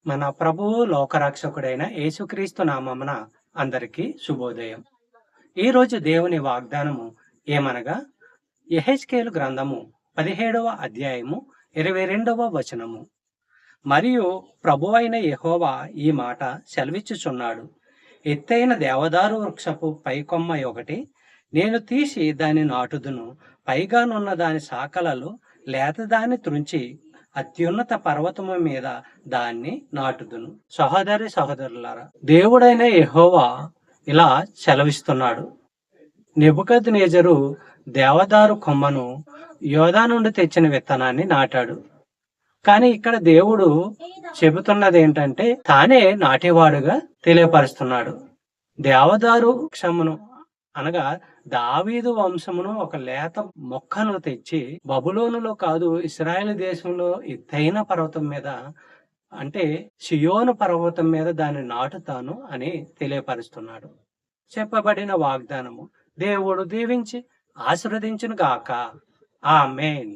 మన ప్రభువు లోకరక్షకుడైన యేసుక్రీస్తు నామమున అందరికీ శుభోదయం. ఈరోజు దేవుని వాగ్దానము ఏమనగా యెహెజ్కేలు గ్రంథము 17వ అధ్యాయము 22వ వచనము. మరియు ప్రభువైన యెహోవా ఈ మాట సెలవిచ్చుచున్నాడు. ఎత్తైన దేవదారు వృక్షపు పైకొమ్మ ఒకటి నేను తీసి దాని నాటుదును, పైగానున్న దాని శాఖలలో లేతదాన్ని త్రుంచి అత్యున్నత పర్వతము మీద దాన్ని నాటుదును. సహోదరులారా, దేవుడైన యెహోవా ఇలా సెలవిస్తున్నాడు. నెబుకద్నెజరు దేవదారు కొమ్మను యోధా నుండి తెచ్చిన విత్తనాన్ని నాటాడు. కానీ ఇక్కడ దేవుడు చెబుతున్నది ఏంటంటే తానే నాటేవాడుగా తెలియపరుస్తున్నాడు. దేవదారు వృక్షమును అనగా దావీదు వంశమును ఒక లేత మొక్కను తెచ్చి బబులోనులో కాదు, ఇశ్రాయేలు దేశంలో ఎత్తైన పర్వతం మీద, అంటే సియోను పర్వతం మీద దాన్ని నాటుతాను అని తెలియపరుస్తున్నాడు. చెప్పబడిన వాగ్దానము దేవుడు దీవించి ఆశీర్వదించును గాక. ఆమేన్.